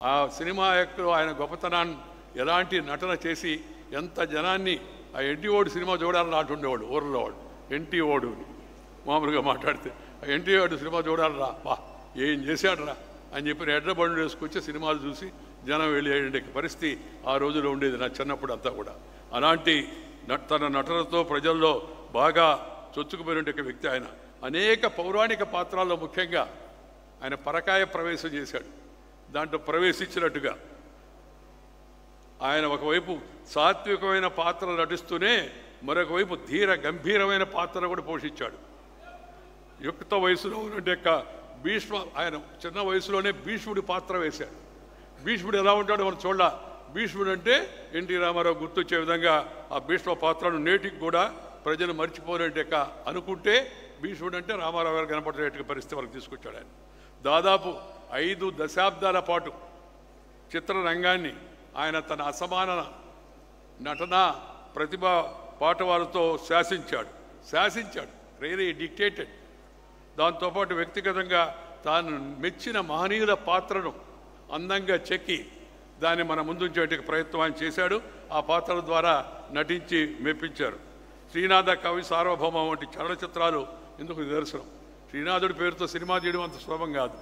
ఆ cinema actor ఆయన గొప్పతనాన్ని ఎలాంటి నటన చేసి ఎంత జనాన్ని ఆ ఎన్టీ ఓడు సినిమా చూడాలని అంటుండేవాడు ఊర్లో వాడు ఎన్టీ ఓడు మామూలుగా మాట్లాడితే ఆ ఎన్టీ ఓడు సినిమా చూడాలరా బా ఏం చేశాడరా అని చెప్పి ఎడ్ర బండ్లు వేసుకొచ్చి సినిమాలు చూసి జనం వెళ్ళే పరిస్థితి ఆ రోజులో ఉండేది నా చిన్నప్పుడు అంతా కూడా. అలాంటి తన నటనతో ప్రజల్లో బాగా చొచ్చుకుపోయిన వ్యక్తి ఆయన. అనేక పౌరాణిక పాత్రల్లో ముఖ్యంగా ఆయన పరకాయ ప్రవేశం చేశాడు. దాంట్లో ప్రవేశించినట్టుగా ఆయన ఒకవైపు సాత్వికమైన పాత్ర నటిస్తూనే మరొక వైపు ధీర గంభీరమైన పాత్ర కూడా పోషించాడు. యుక్త వయసులో ఉన్నట్టు భీష్మ ఆయన చిన్న వయసులోనే భీష్ముడి పాత్ర వేశాడు. భీష్ముడు ఎలా ఉంటాడో మనం చూడాల. భీష్ముడు అంటే ఎన్టీ రామారావు గుర్తొచ్చే విధంగా ఆ భీష్మ పాత్రను నేటికి కూడా ప్రజలు మర్చిపోలేట అనుకుంటే భీష్ముడు అంటే రామారావు గారు కనపడేట పరిస్థితి వరకు తీసుకొచ్చాడు ఆయన. దాదాపు 5 దశాబ్దాల పాటు చిత్రరంగాన్ని ఆయన తన అసమాన నటన ప్రతిభా పాటవాలతో శాసించాడు. Really dictated. దాంతోపాటు వ్యక్తిగతంగా తాను మెచ్చిన మహనీయుల పాత్రను అందంగా చెక్కి దాన్ని మన ముందుంచేటికి ప్రయత్నం ఆయన చేశాడు. ఆ పాత్రల ద్వారా నటించి మెప్పించారు. శ్రీనాథ కవి సార్వభౌమం వంటి చలనచిత్రాలు ఎందుకు నిదర్శనం. శ్రీనాథుడి పేరుతో సినిమా తీయడం అంత సులభం కాదు.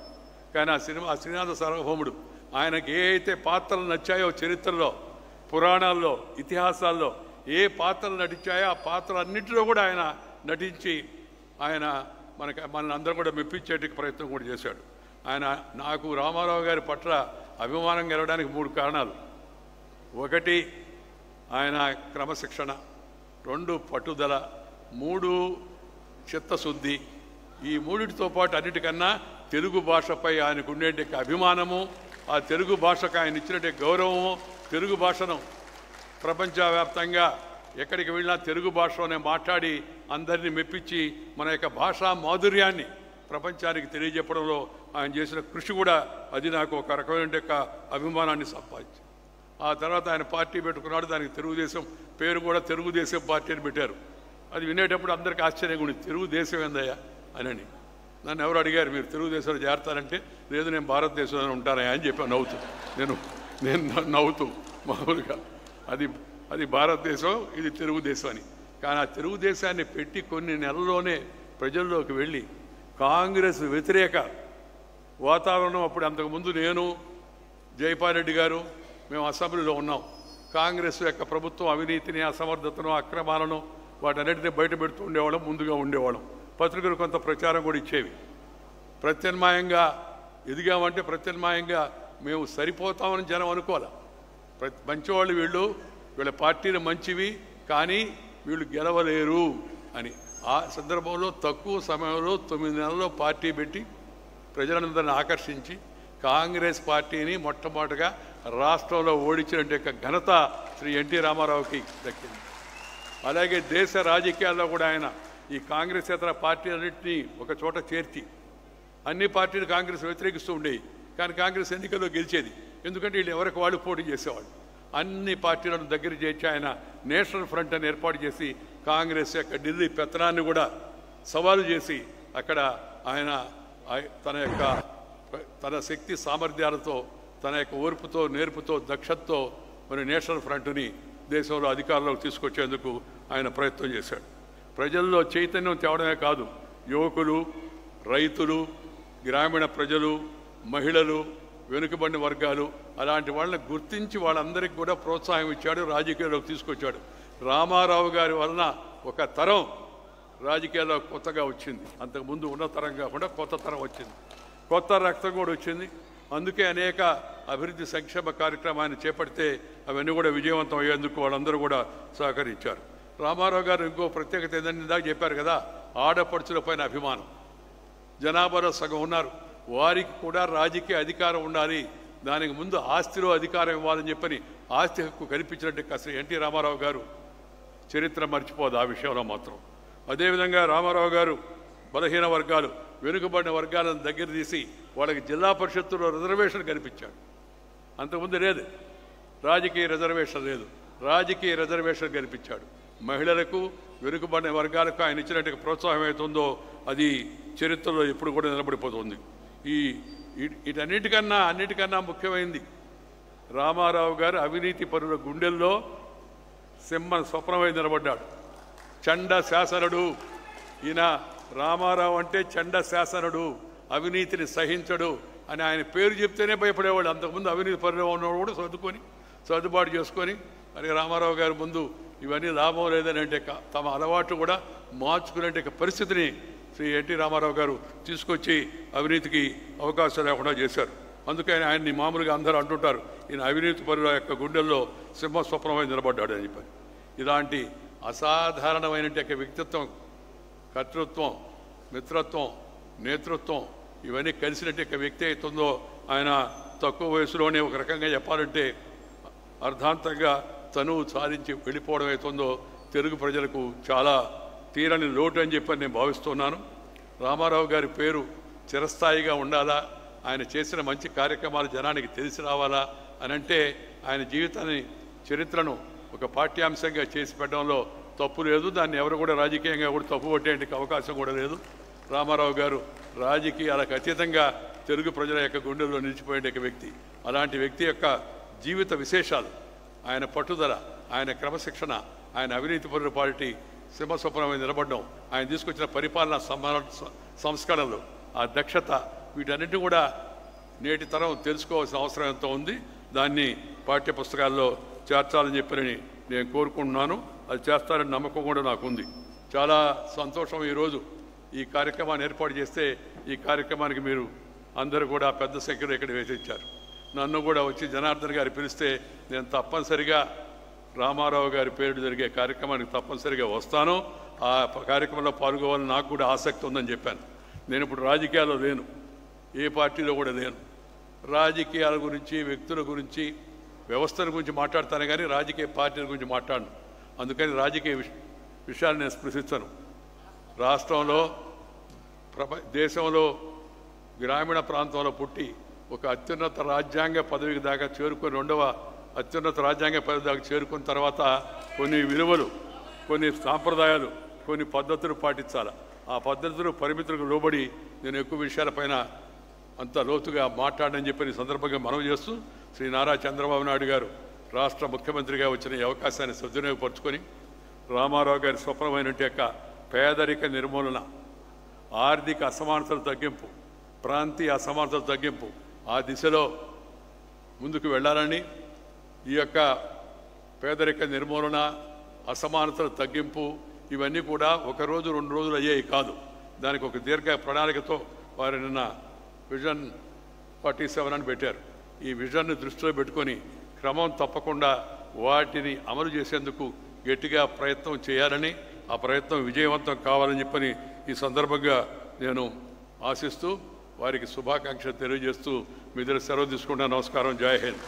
కానీ ఆ శ్రీనాథ సార్వభౌముడు ఆయనకి ఏ అయితే పాత్రలు నచ్చాయో చరిత్రలో పురాణాల్లో ఇతిహాసాల్లో ఏ పాత్రలు నటించాయో ఆ పాత్రలన్నింటిలో కూడా ఆయన నటించి ఆయన మనల్ని అందరూ కూడా మెప్పించేటికి ప్రయత్నం కూడా చేశాడు. నాకు రామారావు గారి పట్ల అభిమానం కలగడానికి 3 కారణాలు. 1 ఆయన క్రమశిక్షణ, 2 పట్టుదల, 3 చిత్తశుద్ధి. ఈ 3టితో పాటు అన్నిటికన్నా తెలుగు భాషపై ఆయనకు ఉండే అభిమానము, ఆ తెలుగు భాషకు ఆయన ఇచ్చినట్టే గౌరవము, తెలుగు భాషను ప్రపంచవ్యాప్తంగా ఎక్కడికి వెళ్ళినా తెలుగు భాషలోనే మాట్లాడి అందరినీ మెప్పించి మన యొక్క భాషా మాధుర్యాన్ని ప్రపంచానికి తెలియజెప్పడంలో ఆయన చేసిన కృషి కూడా అది నాకు ఒక రకమైన అభిమానాన్ని సంపాదించింది. ఆ తర్వాత ఆయన పార్టీ పెట్టుకున్నాడు. దానికి తెలుగుదేశం పేరు కూడా తెలుగుదేశం పార్టీ అని పెట్టారు. అది వినేటప్పుడు అందరికీ ఆశ్చర్యంగా ఉంది. తెలుగుదేశం ఏందయ్యా అని నన్ను ఎవరు అడిగారు, మీరు తెలుగుదేశంలో చేరతారంటే లేదు నేను భారతదేశంలో ఉంటానయ్యా అని చెప్పి నేను నవ్వుతూ మామూలుగా అది భారతదేశం, ఇది తెలుగుదేశం అని. కానీ ఆ తెలుగుదేశాన్ని పెట్టి కొన్ని నెలల్లోనే ప్రజల్లోకి వెళ్ళి కాంగ్రెస్ వ్యతిరేక వాతావరణం అప్పుడు అంతకుముందు నేను జైపాల్ రెడ్డి గారు మేము అసెంబ్లీలో ఉన్నాం. కాంగ్రెస్ యొక్క ప్రభుత్వం అవినీతిని, అసమర్థతను, అక్రమాలను వాటన్నిటినీ బయట పెడుతూ ఉండేవాళ్ళం, ముందుగా ఉండేవాళ్ళం. పత్రికలు కొంత ప్రచారం కూడా ఇచ్చేవి. ప్రత్యామ్నాయంగా ఎదిగామంటే ప్రత్యామ్నాయంగా మేము సరిపోతామని జనం అనుకోవాలి. మంచివాళ్ళు వీళ్ళ పార్టీలు మంచివి కానీ వీళ్ళు గెలవలేరు అని. ఆ సందర్భంలో తక్కువ సమయంలో 9 నెలల్లో పార్టీ పెట్టి ప్రజలందరినీ ఆకర్షించి కాంగ్రెస్ పార్టీని మొట్టమొదటిగా రాష్ట్రంలో ఓడించిన ఘనత శ్రీ ఎన్టీ రామారావుకి దక్కింది. అలాగే దేశ రాజకీయాల్లో కూడా ఆయన ఈ కాంగ్రెసేతర పార్టీలన్నింటినీ ఒక చోట చేర్చి అన్ని పార్టీలు కాంగ్రెస్ వ్యతిరేకిస్తూ ఉండేవి. కానీ కాంగ్రెస్ ఎన్నికల్లో గెలిచేది. ఎందుకంటే వీళ్ళు ఎవరికి వాళ్ళు పోటీ చేసేవాళ్ళు. అన్ని పార్టీలను దగ్గర చేర్చి ఆయన నేషనల్ ఫ్రంట్ అని ఏర్పాటు చేసి కాంగ్రెస్ యొక్క ఢిల్లీ పెత్తనాన్ని కూడా సవాలు చేసి అక్కడ ఆయన తన శక్తి సామర్థ్యాలతో, తన యొక్క ఓర్పుతో, నేర్పుతో, దక్షతతో మరి నేషనల్ ఫ్రంట్ని దేశంలో అధికారంలోకి తీసుకొచ్చేందుకు ఆయన ప్రయత్నం చేశాడు. ప్రజల్లో చైతన్యం తేవడమే కాదు, యువకులు, రైతులు, గ్రామీణ ప్రజలు, మహిళలు, వెనుకబడిన వర్గాలు అలాంటి వాళ్ళని గుర్తించి వాళ్ళందరికీ కూడా ప్రోత్సాహం ఇచ్చాడు, రాజకీయాల్లోకి తీసుకొచ్చాడు. రామారావు గారి వలన ఒక తరం రాజకీయాల్లో కొత్తగా వచ్చింది. అంతకుముందు ఉన్న తరం కాకుండా కొత్త తరం వచ్చింది, కొత్త రక్తం కూడా వచ్చింది. అందుకే అనేక అభివృద్ధి సంక్షేమ కార్యక్రమాన్ని చేపడితే అవన్నీ కూడా విజయవంతం అయ్యేందుకు వాళ్ళందరూ కూడా సహకరించారు. రామారావు గారు ఇంకో ప్రత్యేకత ఏంటంటే ఇందాక చెప్పారు కదా, ఆడపడుచుల పైన అభిమానం. జనాభాలో సగం ఉన్నారు, వారికి కూడా రాజకీయ అధికారం ఉండాలి, దానికి ముందు ఆస్తిలో అధికారం ఇవ్వాలని చెప్పని ఆస్తి హక్కు కల్పించినట్టు శ్రీ ఎన్టీ రామారావు గారు చరిత్ర మర్చిపోదు ఆ విషయంలో మాత్రం. అదేవిధంగా రామారావు గారు బలహీన వర్గాలు, వెనుకబడిన వర్గాలను దగ్గర తీసి వాళ్ళకి జిల్లా పరిషత్తులో రిజర్వేషన్ కల్పించాడు. అంతకుముందు లేదు, రాజకీయ రిజర్వేషన్ లేదు, రాజకీయ రిజర్వేషన్ కల్పించాడు. మహిళలకు, వెనుకబడిన వర్గాలకు ఆయన ఇచ్చినట్టు ప్రోత్సాహం అవుతుందో అది చరిత్రలో ఎప్పుడు కూడా నిలబడిపోతుంది. ఈ అన్నిటికన్నా ముఖ్యమైనది రామారావు గారు అవినీతి పరుల గుండెల్లో సింహ స్వప్నమై నిలబడ్డాడు. చండ శాసనుడు ఈయన. రామారావు అంటే చండ శాసనుడు, అవినీతిని సహించడు అని ఆయన పేరు చెప్తేనే భయపడేవాడు. అంతకుముందు అవినీతి పరులు ఉన్నవాడు కూడా సర్దుబాటు చేసుకొని మరి రామారావు గారి ముందు ఇవన్నీ లాభం లేదని అంటే తమ అలవాటు కూడా మార్చుకునే పరిస్థితిని శ్రీ ఎన్టీ రామారావు గారు తీసుకొచ్చి అవినీతికి అవకాశం లేకుండా చేశారు. అందుకని ఆయన్ని మామూలుగా అందరూ అంటుంటారు, ఈయన అవినీతి పరుల యొక్క గుండెల్లో సింహస్వప్నమై నిలబడ్డాడు అని చెప్పారు. ఇలాంటి అసాధారణమైన వ్యక్తిత్వం, కర్తృత్వం, మిత్రత్వం, నేతృత్వం ఇవన్నీ కలిసినట్టు వ్యక్తి అవుతుందో ఆయన తక్కువ వయసులోనే ఒక రకంగా చెప్పాలంటే అర్ధాంతంగా తనువు సాధించి వెళ్ళిపోవడం అవుతుందో తెలుగు ప్రజలకు చాలా తీరని లోటు అని చెప్పి నేను భావిస్తున్నాను. రామారావు గారి పేరు చిరస్థాయిగా ఉండాలా, ఆయన చేసిన మంచి కార్యక్రమాలు జనానికి తెలిసి రావాలా అని అంటే ఆయన జీవితాన్ని చరిత్రను ఒక పాఠ్యాంశంగా చేసి పెట్టడంలో తప్పు లేదు. దాన్ని ఎవరు కూడా రాజకీయంగా కూడా తప్పు పట్టేందుకు అవకాశం కూడా లేదు. రామారావు గారు రాజకీయాలకు అతీతంగా తెలుగు ప్రజల యొక్క గుండెల్లో నిలిచిపోయే వ్యక్తి. అలాంటి వ్యక్తి యొక్క జీవిత విశేషాలు, ఆయన పట్టుదల, ఆయన క్రమశిక్షణ, ఆయన అవినీతి పరుల పార్టీ సింహస్వప్నమై నిలబడడం, ఆయన తీసుకొచ్చిన పరిపాలనా సంస్కరణలు, ఆ దక్షత, వీటన్నిటిని కూడా నేటి తరం తెలుసుకోవాల్సిన అవసరం ఎంతో ఉంది. దాన్ని పాఠ్యపుస్తకాల్లో చేర్చాలని చెప్పని నేను కోరుకుంటున్నాను. అది చేస్తారని నమ్మకం కూడా నాకుంది. చాలా సంతోషం ఈరోజు ఈ కార్యక్రమాన్ని ఏర్పాటు చేస్తే ఈ కార్యక్రమానికి మీరు అందరూ కూడా పెద్ద సంఖ్యలో ఇక్కడ వేసిచ్చారు. నన్ను కూడా వచ్చి జనార్దన్ గారు పిలిస్తే నేను తప్పనిసరిగా రామారావు గారి పేరు జరిగే కార్యక్రమానికి తప్పనిసరిగా వస్తాను. ఆ కార్యక్రమంలో పాల్గొవాలని నాకు కూడా ఆసక్తి ఉందని చెప్పాను. నేను ఇప్పుడు రాజకీయాల్లో లేను, ఏ పార్టీలో కూడా లేను. రాజకీయాల గురించి, వ్యక్తుల గురించి, వ్యవస్థల గురించి మాట్లాడతాను కానీ రాజకీయ పార్టీల గురించి మాట్లాడను. అందుకని రాజకీయ విషయాలు నేను స్పృశించను. రాష్ట్రంలో, దేశంలో, గ్రామీణ ప్రాంతంలో పుట్టి ఒక అత్యున్నత రాజ్యాంగ పదవికి దాకా చేరుకొని, రెండవ అత్యున్నత రాజ్యాంగ పదవి దాకా చేరుకున్న తర్వాత కొన్ని విలువలు, కొన్ని సాంప్రదాయాలు, కొన్ని పద్ధతులు పాటించాలి. ఆ పద్ధతులు, పరిమితులకు లోబడి నేను ఎక్కువ విషయాలపైన అంత లోతుగా మాట్లాడని చెప్పి ఈ సందర్భంగా మనవి చేస్తూ, శ్రీ నారా చంద్రబాబు నాయుడు గారు రాష్ట్ర ముఖ్యమంత్రిగా వచ్చిన ఈ అవకాశాన్ని సద్వినియోగపరుచుకొని రామారావు గారి స్వప్నమైన పేదరిక నిర్మూలన, ఆర్థిక అసమానతల తగ్గింపు, ప్రాంతీయ అసమానతల తగ్గింపు, ఆ దిశలో ముందుకు వెళ్ళాలని, ఈ యొక్క పేదరిక నిర్మూలన, అసమానతల తగ్గింపు ఇవన్నీ కూడా ఒకరోజు 2 రోజులు అయ్యేవి కాదు. దానికి ఒక దీర్ఘ ప్రణాళికతో వారు నిన్న విజన్ 47 అని పెట్టారు. ఈ విజన్ని దృష్టిలో పెట్టుకొని క్రమం తప్పకుండా వాటిని అమలు చేసేందుకు గట్టిగా ప్రయత్నం చేయాలని, ఆ ప్రయత్నం విజయవంతం కావాలని చెప్పని ఈ సందర్భంగా నేను ఆశిస్తూ వారికి శుభాకాంక్షలు తెలియజేస్తూ మీ దగ్గర సెలవు తీసుకుంటా. నమస్కారం. జై హింద్.